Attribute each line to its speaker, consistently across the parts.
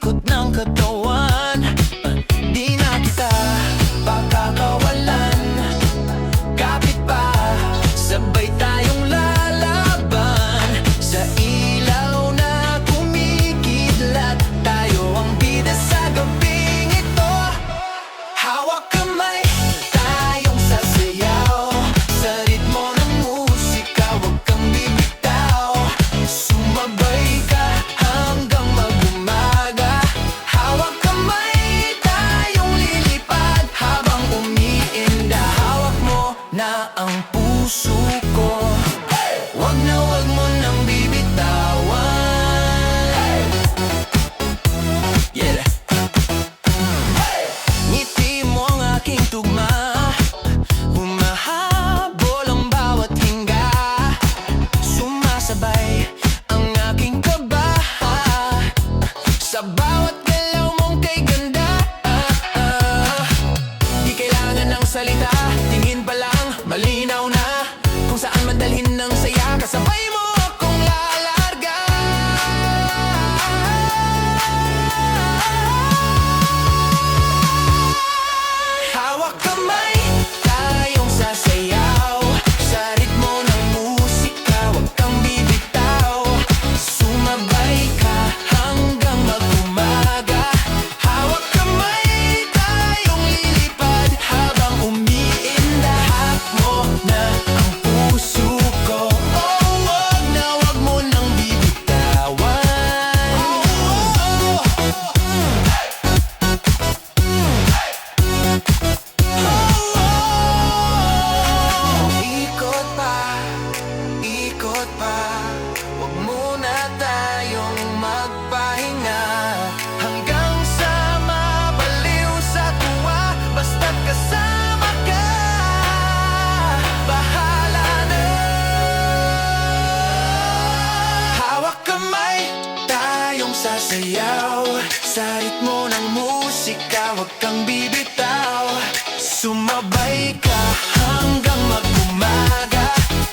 Speaker 1: ikot ng katawan. Di na kita pakakawalan. Kapit pa, sabay tayong lalaban. Sa ilaw na kumikidlat, tayo ang bida sa gabing ito. Hawak kamay, tayong sasayaw. Sa ritmo ng musika, huwag kang bibitaw. Sumabay ka hanggang mag-umaga. Hawak kamay, tayong lilipad habang umiinda. Hawak mo na ang puso ko, wag mo nang bibitawan. Yeah. Ngiti mo ang aking tugma, humahabol ang bawat hinga. Sumasabay ang aking kaba sa bawat galaw mong kay ganda. Di kailangan ng salita, tingin pa lang malinaw na kung saan madalhin ng saya. Kasabay mo akong lalarga. Hawak kamay, tayong sasayaw. Sa ritmo ng musika, huwag kang bibitaw. Sumabay ka hanggang mag-umaga. Hawak kamay, tayong lilipad habang umiinda. Hawak mo na ang puso ko, oh, wag mo nang bibitawan. Ikot pa, ikot pa, huwag muna tayong magpahinga. Hanggang sa mabaliw sa tuwa, basta't kasama ka, bahala na. Hawak kamay, tayong sasayaw. Sa ritmo ng musika, huwag kang bibitaw. Sumabay ka hanggang mag-umaga.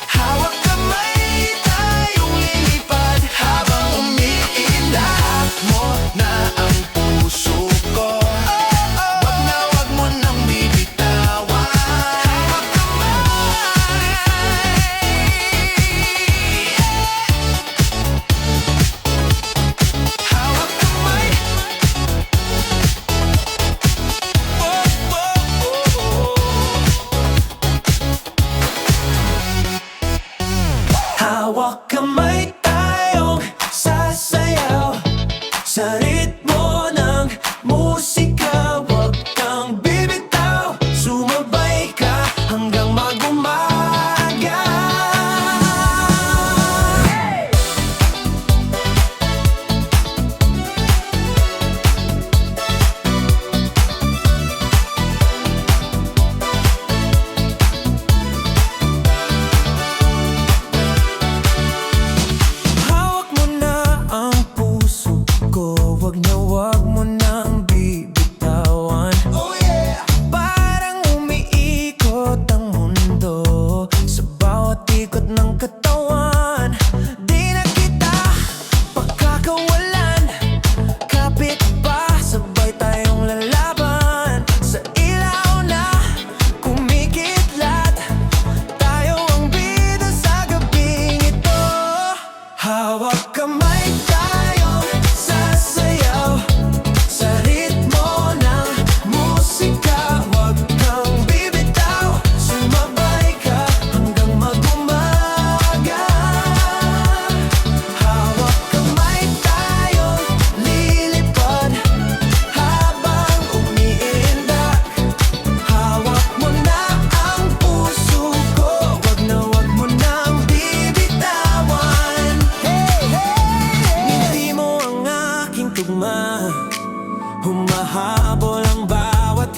Speaker 1: Hawak kamay, tayong lilipad habang umiinda. Hawak mo na ang puso ko, wag mo nang bibitawan. Hawak kamay, hawak kamay. Hawak kamay, tayong sasayaw. Sa ritmo ng musika, huwag kang bibitaw. Sumabay ka hanggang mag-umaga. Hawak mo na ang puso ko, wag mo nang bibitawan. Oh yeah! Parang umiikot ang mundo sa bawat ikot ng katawan. Di na kita pagkakawalan. Kapit pa, sabay tayong lalaban. Sa ilaw na kumikidlat, tayo ang bida sa gabing ito. Hawak kamay, tayong sasayaw. Sa ritmo ng musika, huwag kang bibitaw. Sumabay ka hanggang mag-umaga. Hawak kamay, tayong lilipad habang umiinda. Hawak mo na ang puso ko, wag mo nang bibitawan. Ngiti mo ang aking tugma, humahabol ang bawat